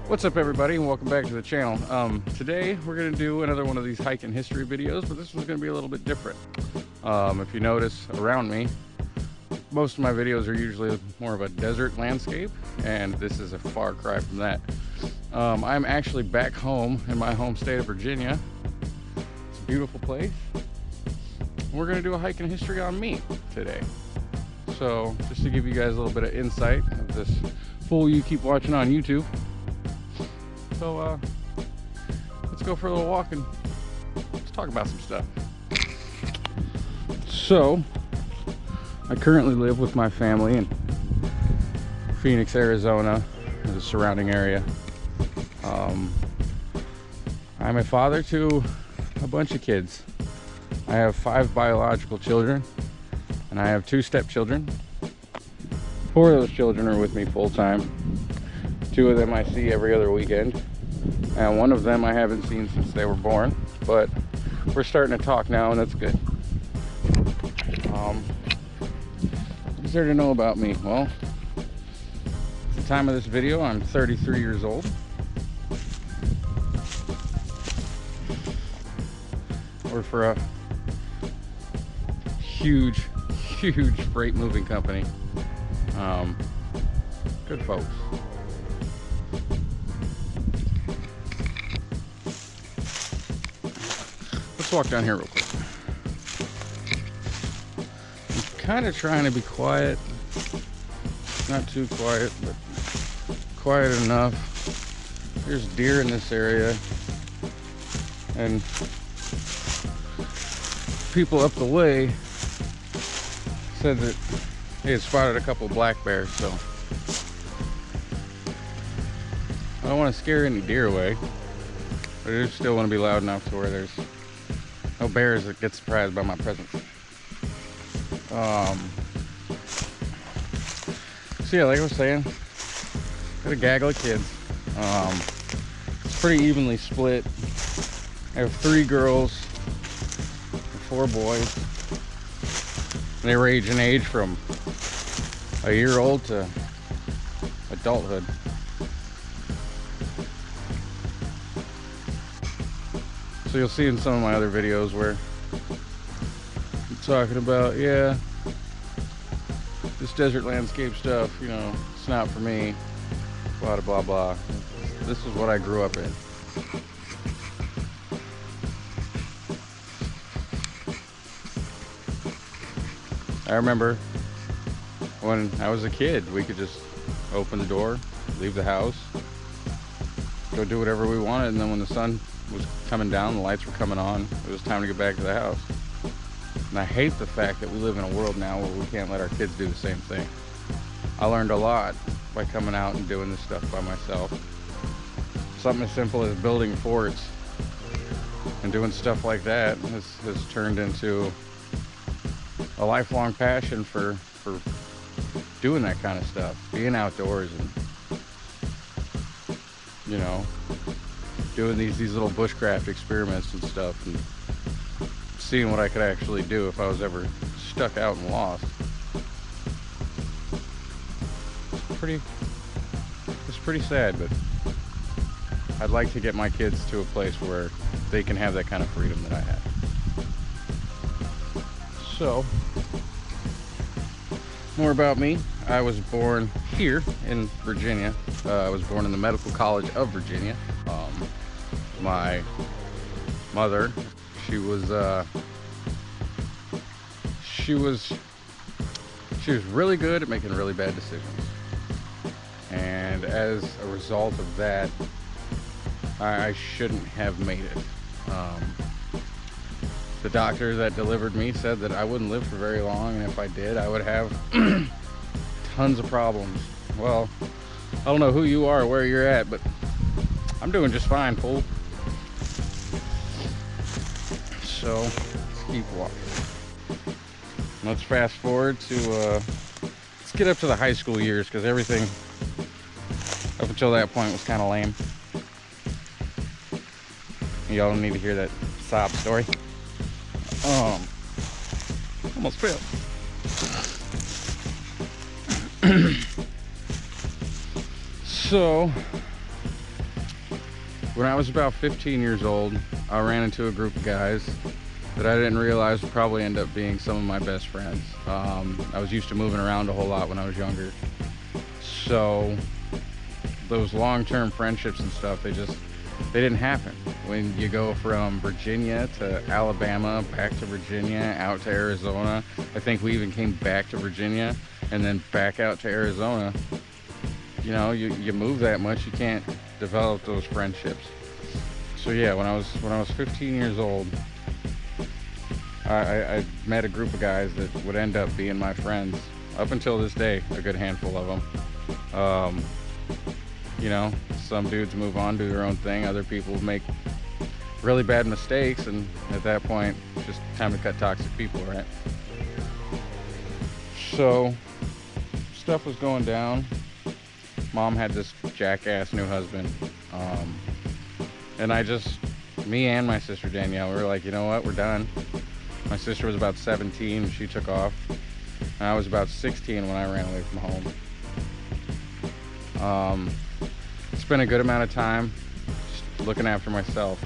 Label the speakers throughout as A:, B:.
A: What's up, everybody, and welcome back to the channel. Today we're going to do another one of these hike and history videos, but this one's going to be a little bit different. If you notice around me, most of my videos are usually more of a desert landscape, and this is a far cry from that. I'm actually back home in my home state of Virginia. It's a beautiful place. We're going to do a hike and history on me today. So just to give you guys a little bit of insight of this fool you keep watching on YouTube. So let's go for a little walk and let's talk about some stuff. So I currently live with my family in Phoenix, Arizona, and the surrounding area. I'm a father to a bunch of kids. I have 5 biological children and I have 2 stepchildren. 4 of those children are with me full-time. 2 of them I see every other weekend, and 1 of them I haven't seen since they were born, but we're starting to talk now, and that's good. What is there to know about me? Well, at the time of this video, I'm 33 years old. Work for a huge freight moving company. Good folks. Let's walk down here real quick. I'm kind of trying to be quiet. Not too quiet, but quiet enough. There's deer in this area. And people up the way said that they had spotted a couple black bears, so I don't want to scare any deer away, but I do still want to be loud enough to where there's no bears that get surprised by my presence. So yeah, like I was saying, got a gaggle of kids. It's pretty evenly split. I have 3 girls and 4 boys. They range in age from a year old to adulthood. So you'll see in some of my other videos where I'm talking about, yeah, this desert landscape stuff, you know, it's not for me, blah blah blah. This is what I grew up in. I remember when I was a kid, we could just open the door, leave the house, go do whatever we wanted, and then when the sun was coming down, the lights were coming on, it was time to get back to the house. And I hate the fact that we live in a world now where we can't let our kids do the same thing. I learned a lot by coming out and doing this stuff by myself. Something as simple as building forts and doing stuff like that has turned into a lifelong passion for doing that kind of stuff, being outdoors and, you know, doing these little bushcraft experiments and stuff, and seeing what I could actually do if I was ever stuck out and lost. It's pretty sad, but I'd like to get my kids to a place where they can have that kind of freedom that I have. So, more about me. I was born here in Virginia. I was born in the Medical College of Virginia. My mother, she was really good at making really bad decisions, and as a result of that, I shouldn't have made it. The doctor that delivered me said that I wouldn't live for very long, and if I did, I would have tons of problems. Well, I don't know who you are or where you're at, but I'm doing just fine, fool. So let's keep walking. Let's fast forward to let's get up to the high school years, because everything up until that point was kind of lame. Y'all don't need to hear that sob story. Almost fell. So When I was about 15 years old, I ran into a group of guys that I didn't realize would probably end up being some of my best friends. I was used to moving around a whole lot when I was younger. So those long-term friendships and stuff, they didn't happen. When you go from Virginia to Alabama, back to Virginia, out to Arizona, I think we even came back to Virginia and then back out to Arizona. You know, you move that much, you can't develop those friendships. So yeah, when I was 15 years old, I met a group of guys that would end up being my friends up until this day, a good handful of them. You know, some dudes move on, do their own thing. Other people make really bad mistakes, and at that point, it's just time to cut toxic people, right? So, stuff was going down. Mom had this jackass new husband. And me and my sister Danielle, we were like, you know what, we're done. My sister was about 17, she took off. And I was about 16 when I ran away from home. Spent a good amount of time just looking after myself.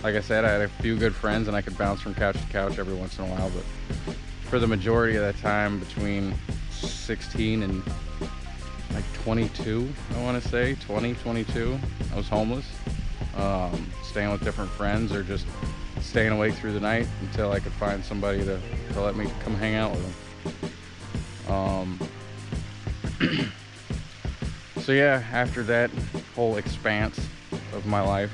A: Like I said, I had a few good friends and I could bounce from couch to couch every once in a while, but for the majority of that time, between 16 and like 22, I want to say, 22, I was homeless, staying with different friends or just staying awake through the night until I could find somebody to let me come hang out with them. So yeah, after that whole expanse of my life,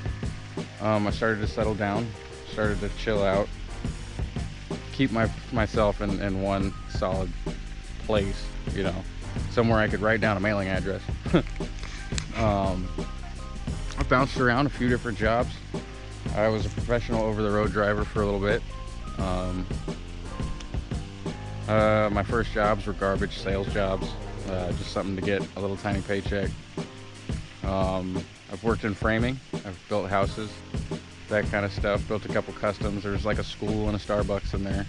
A: I started to settle down, started to chill out, keep myself in one solid place, you know, somewhere I could write down a mailing address. I bounced around a few different jobs. I was a professional over-the-road driver for a little bit. My first jobs were garbage sales jobs, just something to get a little tiny paycheck. I've worked in framing, I've built houses, that kind of stuff, built a couple customs. There's like a school and a Starbucks in there.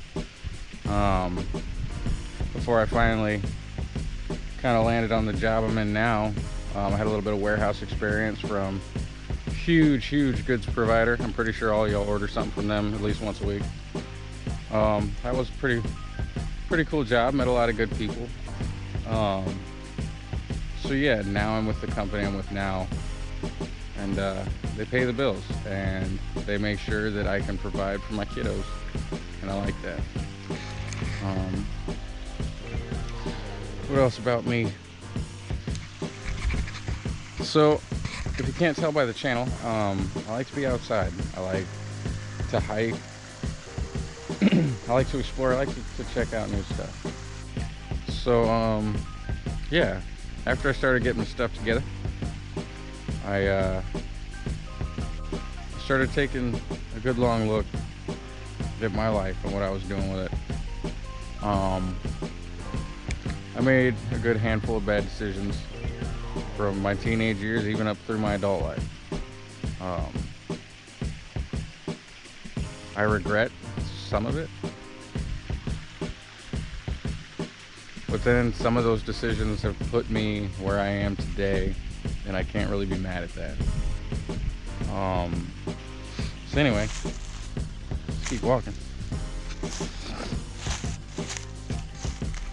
A: Before I finally kind of landed on the job I'm in now, I had a little bit of warehouse experience from huge goods provider. I'm pretty sure all y'all order something from them at least once a week. That was a pretty cool job, met a lot of good people. So yeah, now I'm with the company I'm with now, and they pay the bills and they make sure that I can provide for my kiddos, and I like that. What else about me? So if you can't tell by the channel, I like to be outside. I like to hike. I like to explore. I like to check out new stuff. So yeah, after I started getting the stuff together, I started taking a good long look at my life and what I was doing with it. I made a good handful of bad decisions from my teenage years even up through my adult life. I regret some of it, but then some of those decisions have put me where I am today, and I can't really be mad at that. So anyway, let's keep walking.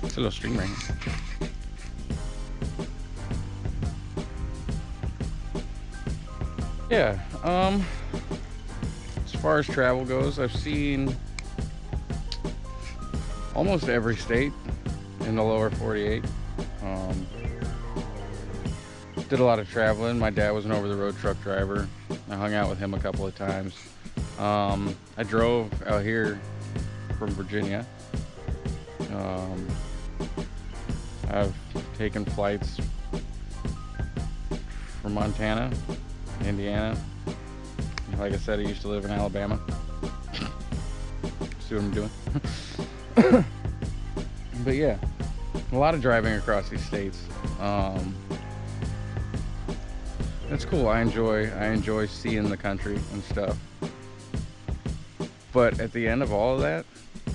A: It's a little stream right here. Yeah, as far as travel goes, I've seen almost every state in the lower 48. Did a lot of traveling. My dad was an over-the-road truck driver. I hung out with him a couple of times. I drove out here from Virginia. I've taken flights from Montana, Indiana. Like I said, I used to live in Alabama. See what I'm doing? But yeah, a lot of driving across these states. It's cool. I enjoy seeing the country and stuff. But at the end of all of that,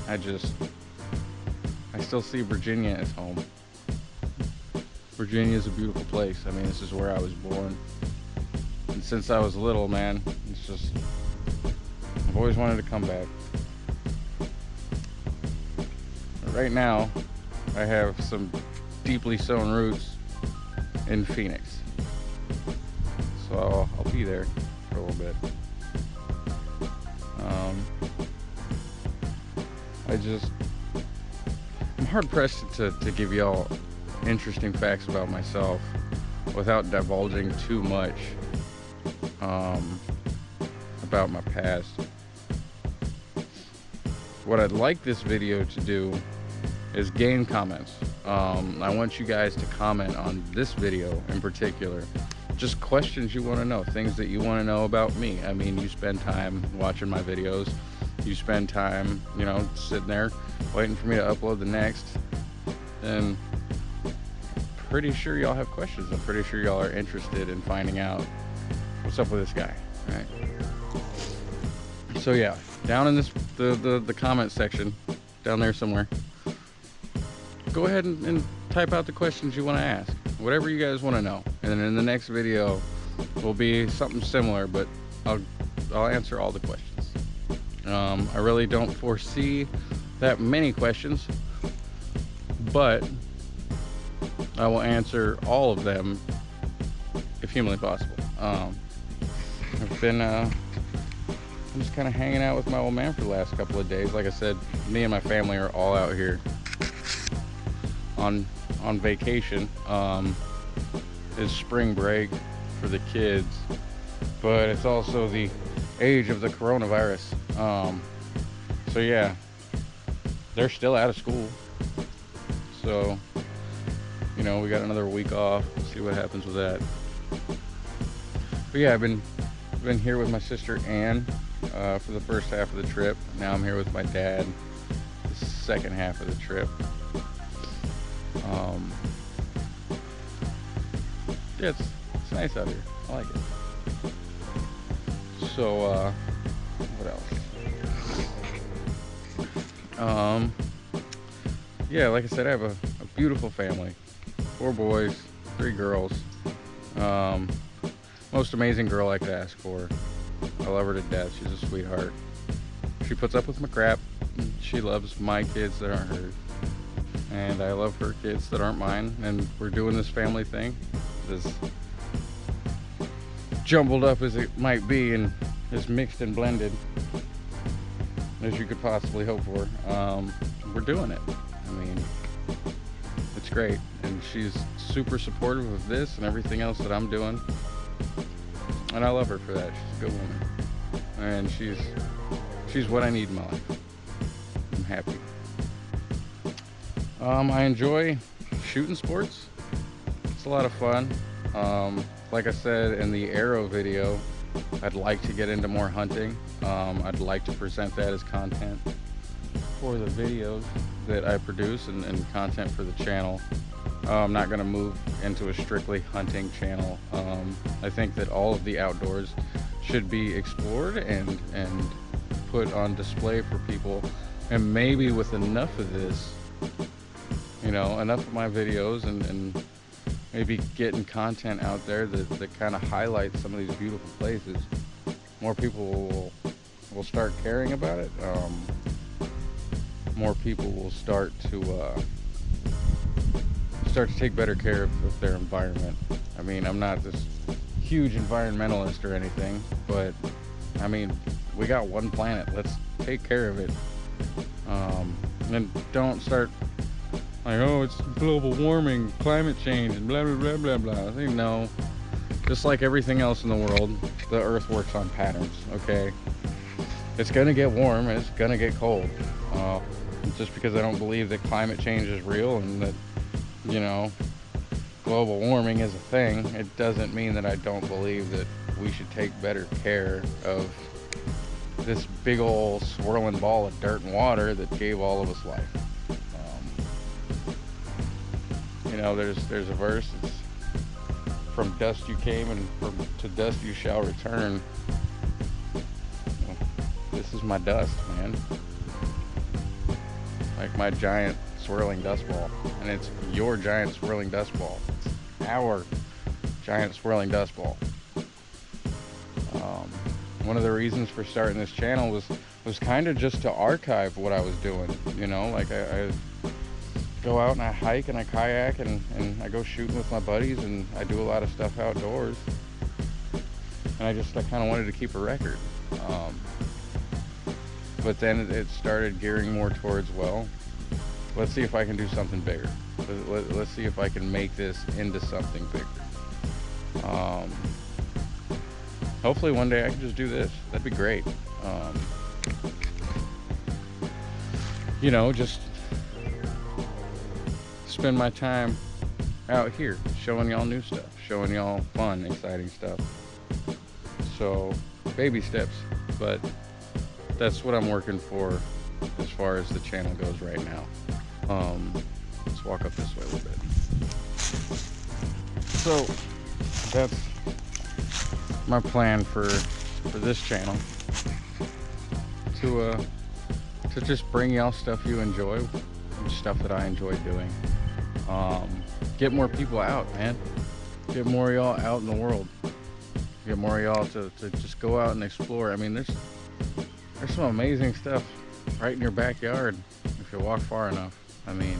A: I still see Virginia as home. Virginia is a beautiful place. I mean, this is where I was born. And since I was little, man, it's just, I've always wanted to come back. Right now, I have some deeply sown roots in Phoenix. So I'll be there for a little bit. I'm hard pressed to give y'all interesting facts about myself without divulging too much about my past. What I'd like this video to do is gain comments. I want you guys to comment on this video in particular. Just questions you want to know, things that you want to know about me. I mean, you spend time watching my videos. You spend time, you know, sitting there waiting for me to upload the next. And pretty sure y'all have questions. I'm pretty sure y'all are interested in finding out what's up with this guy, right? So yeah, down in this the comment section, down there somewhere, go ahead and type out the questions you want to ask, whatever you guys want to know, and then in the next video will be something similar, but I'll answer all the questions. I really don't foresee that many questions, but I will answer all of them if humanly possible. I've been I'm just kind of hanging out with my old man for the last couple of days. Like I said, me and my family are all out here on vacation. It's spring break for the kids, but it's also the age of the coronavirus. So yeah, they're still out of school. So, you know, we got another week off. We'll see what happens with that. But yeah, I've been here with my sister Ann for the first half of the trip. Now I'm here with my dad the second half of the trip. Yeah, it's nice out here. I like it. So, what else? Yeah, like I said, I have a beautiful family. 4 boys, 3 girls. Most amazing girl I could ask for. I love her to death. She's a sweetheart. She puts up with my crap. She loves my kids that aren't hers. And I love her kids that aren't mine. And we're doing this family thing, as jumbled up as it might be and as mixed and blended as you could possibly hope for. We're doing it. I mean, it's great. And she's super supportive of this and everything else that I'm doing. And I love her for that. She's a good woman. And she's what I need in my life. I'm happy. I enjoy shooting sports. It's a lot of fun. Like I said in the arrow video, I'd like to get into more hunting. I'd like to present that as content for the videos that I produce and content for the channel. I'm not going to move into a strictly hunting channel. I think that all of the outdoors should be explored and put on display for people. And maybe with enough of this, you know, enough of my videos and maybe getting content out there that kind of highlights some of these beautiful places, more people will start caring about it. More people will start to take better care of their environment. I mean, I'm not this huge environmentalist or anything, but I mean, we got one planet. Let's take care of it. And don't start like, oh, it's global warming, climate change, and blah, blah, blah, blah, blah. I think, no. Just like everything else in the world, the earth works on patterns, okay? It's gonna get warm and it's gonna get cold. Just because I don't believe that climate change is real and that, you know, global warming is a thing, it doesn't mean that I don't believe that we should take better care of this big old swirling ball of dirt and water that gave all of us life. You know, there's a verse, it's from dust you came and to dust you shall return. This is my dust, man. Like my giant swirling dust ball. And it's your giant swirling dust ball. It's our giant swirling dust ball. one of the reasons for starting this channel was kind of just to archive what I was doing. You know, like I go out and I hike and I kayak and I go shooting with my buddies, and I do a lot of stuff outdoors. And I kind of wanted to keep a record. But then it started gearing more towards, well, let's see if I can do something bigger. Let's see if I can make this into something bigger. Hopefully one day I can just do this. That'd be great. You know, just spend my time out here showing y'all new stuff, showing y'all fun, exciting stuff. So, baby steps, but that's what I'm working for as far as the channel goes right now. Let's walk up this way a little bit. So, that's my plan for this channel, to just bring y'all stuff you enjoy, stuff that I enjoy doing. Get more people out, man. Get more of y'all out in the world. Get more of y'all to just go out and explore. I mean, there's some amazing stuff right in your backyard if you walk far enough. I mean,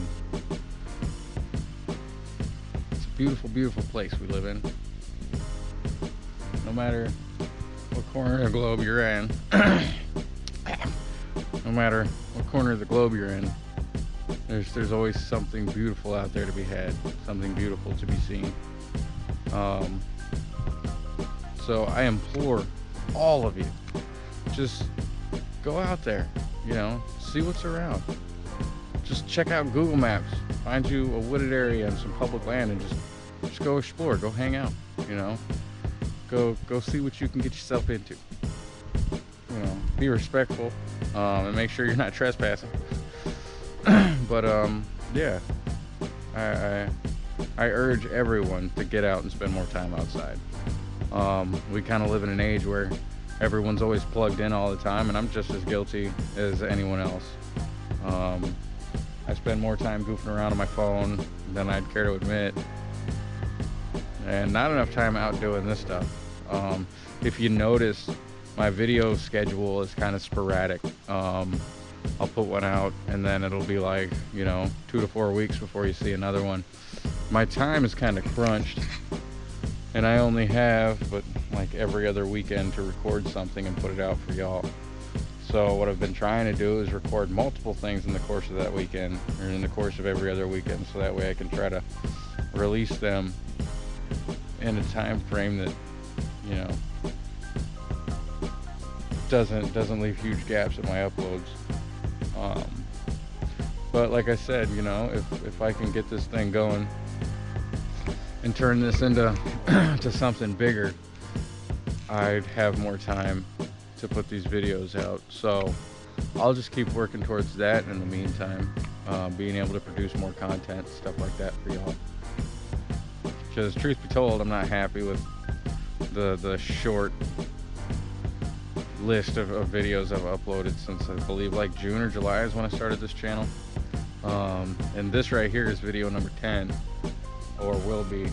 A: it's a beautiful, beautiful place we live in. No matter what corner of the globe you're in, no matter what corner of the globe you're in, there's always something beautiful out there to be had, something beautiful to be seen. So I implore all of you, just go out there, you know, see what's around. Just check out Google Maps, find you a wooded area and some public land, and just go explore, go hang out, you know. Go see what you can get yourself into. You know, be respectful, and make sure you're not trespassing. But yeah, I urge everyone to get out and spend more time outside. We kind of live in an age where everyone's always plugged in all the time, and I'm just as guilty as anyone else. I spend more time goofing around on my phone than I'd care to admit, and not enough time out doing this stuff. If you notice, my video schedule is kind of sporadic. I'll put one out and then it'll be like, you know, 2 to 4 weeks before you see another one. My time is kind of crunched, and I only have but like every other weekend to record something and put it out for y'all. So what I've been trying to do is record multiple things in the course of that weekend, or in the course of every other weekend, so that way I can try to release them in a time frame that, you know, doesn't leave huge gaps in my uploads. But like I said, you know, if I can get this thing going and turn this into to something bigger, I'd have more time to put these videos out. So I'll just keep working towards that in the meantime, being able to produce more content, stuff like that for y'all. Because truth be told, I'm not happy with the short list of videos I've uploaded since, I believe, like June or July is when I started this channel. And this right here is video number 10, or will be,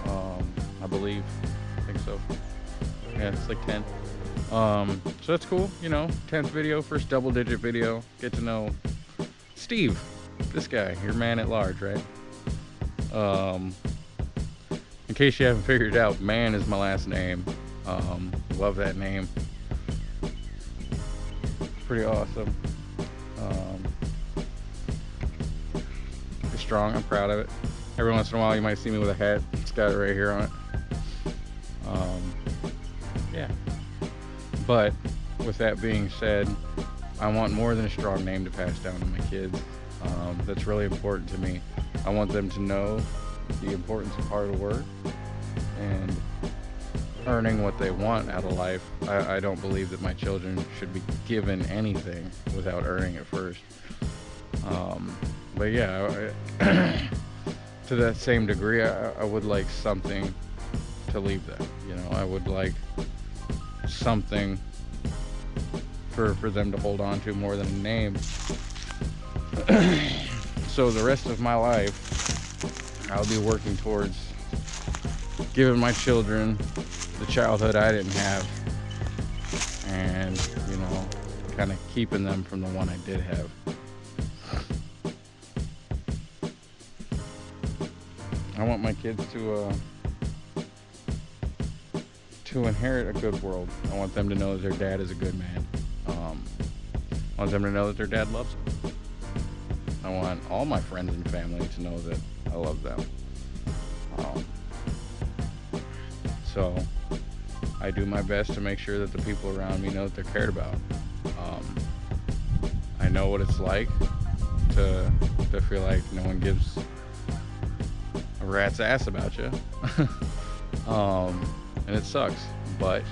A: I believe. I think so. Yeah, it's like 10. So that's cool, you know, 10th video, first double-digit video. Get to know Steve, this guy, your man at large, right? In case you haven't figured it out, Man is my last name. Love that name. Pretty awesome. It's strong. I'm proud of it. Every once in a while you might see me with a hat. It's got it right here on it. Yeah. But with that being said, I want more than a strong name to pass down to my kids. That's really important to me. I want them to know the importance of hard work and earning what they want out of life. I don't believe that my children should be given anything without earning it first. But yeah, to that same degree, I would like something to leave them. You know, I would like something for them to hold on to more than a name. So the rest of my life, I'll be working towards giving my children the childhood I didn't have, and, you know, kind of keeping them from the one I did have. I want my kids to inherit a good world. I want them to know that their dad is a good man. I want them to know that their dad loves them. I want all my friends and family to know that I love them. So I do my best to make sure that the people around me know that they're cared about. I know what it's like to feel like no one gives a rat's ass about you. And it sucks, but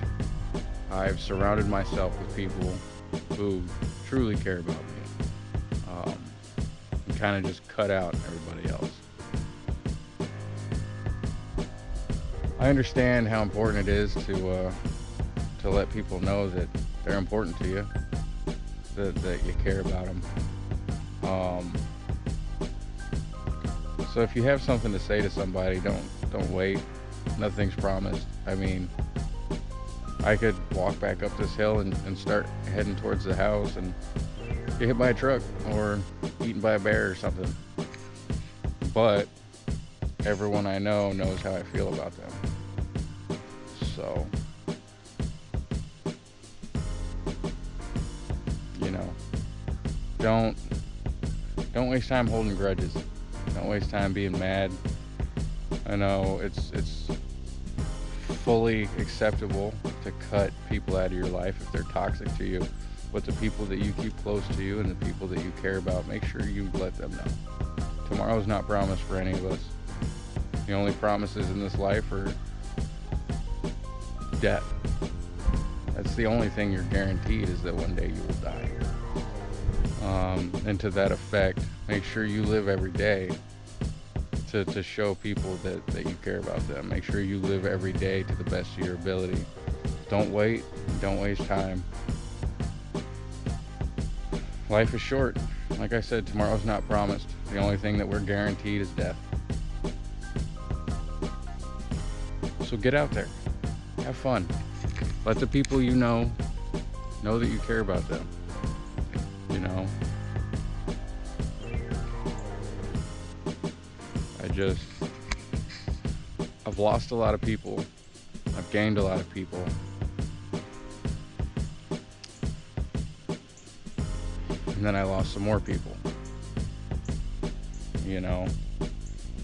A: I've surrounded myself with people who truly care about me, and kind of just cut out everybody else. I understand how important it is to let people know that they're important to you, that you care about them. So if you have something to say to somebody, don't wait. Nothing's promised. I mean, I could walk back up this hill and start heading towards the house and get hit by a truck or eaten by a bear or something. But everyone I know knows how I feel about them. So, you know, don't waste time holding grudges. Don't waste time being mad. I know it's fully acceptable to cut people out of your life if they're toxic to you, but the people that you keep close to you and the people that you care about, make sure you let them know. Tomorrow's not promised for any of us. The only promises in this life are death. That's the only thing you're guaranteed, is that one day you will die. And to that effect, make sure you live every day to show people that you care about them. Make sure you live every day to the best of your ability. Don't wait. Don't waste time. Life is short. Like I said, tomorrow's not promised. The only thing that we're guaranteed is death. So get out there. Have fun. Let the people you know that you care about them. You know? I've lost a lot of people. I've gained a lot of people. And then I lost some more people. You know,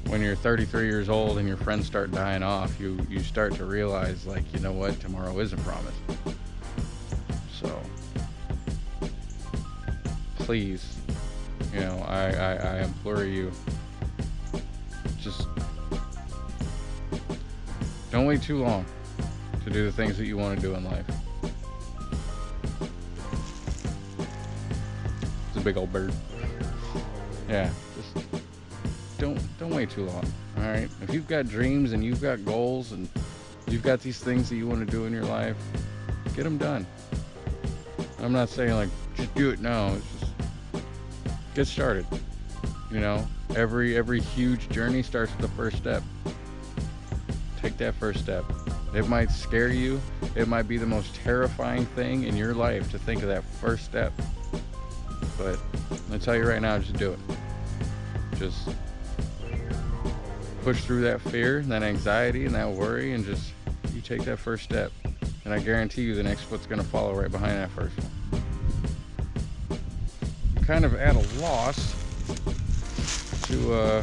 A: when you're 33 years old and your friends start dying off, you start to realize, like, you know what, tomorrow isn't promised. So, please, you know, I implore you, just don't wait too long to do the things that you want to do in life. It's a big old bird. Yeah, just don't wait too long. All right, if you've got dreams and you've got goals and you've got these things that you want to do in your life, get them done. I'm not saying like just do it now. It's just get started. You know, every huge journey starts with the first step. Take that first step. It might scare you. It might be the most terrifying thing in your life to think of that first step. But I tell you right now, just do it. Just push through that fear, that anxiety, and that worry, and just you take that first step. And I guarantee you the next foot's going to follow right behind that first one. I'm kind of at a loss to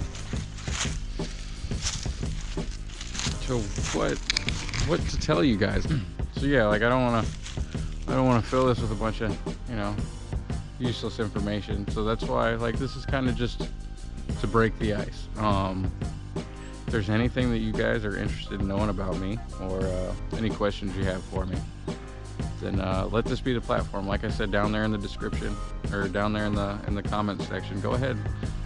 A: what to tell you guys. So yeah, like I don't want to fill this with a bunch of, you know, useless information. So that's why, like, this is kind of just to break the ice. If there's anything that you guys are interested in knowing about me, or any questions you have for me, then let this be the platform. Like I said, down there in the description, or down there in the comments section, go ahead,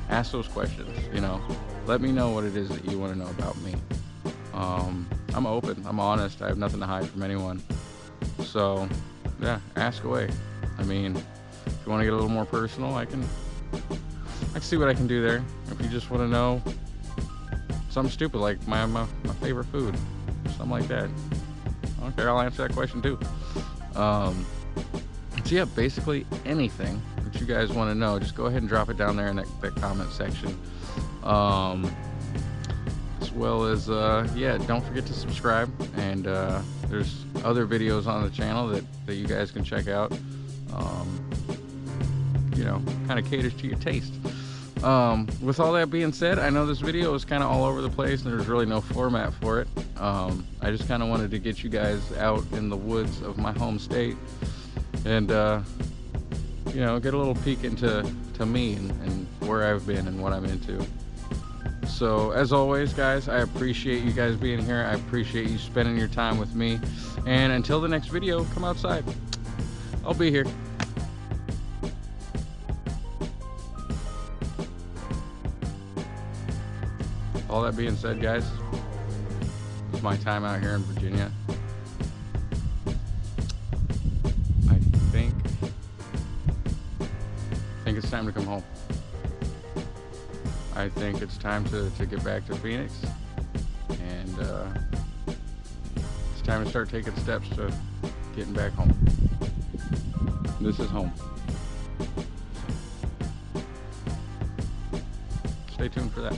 A: ask those questions. You know, let me know what it is that you want to know about me. I'm open, I'm honest, I have nothing to hide from anyone. So yeah, ask away. I mean, if you want to get a little more personal, I can see what I can do there. If you just want to know something stupid like my favorite food, something like that, I don't care, I'll answer that question too. So yeah, basically anything that you guys want to know, just go ahead and drop it down there in that comment section. As well as yeah, don't forget to subscribe, and there's other videos on the channel that you guys can check out. You know, kind of caters to your taste. With all that being said, I know this video is kind of all over the place and there's really no format for it. I just kind of wanted to get you guys out in the woods of my home state and you know, get a little peek into me and where I've been and what I'm into. So as always, guys, I appreciate you guys being here. I appreciate you spending your time with me, and until the next video, come outside. I'll be here. All that being said, guys, this is my time out here in Virginia. I think it's time to come home. I think it's time to get back to Phoenix, and it's time to start taking steps to getting back home. This is home. Stay tuned for that.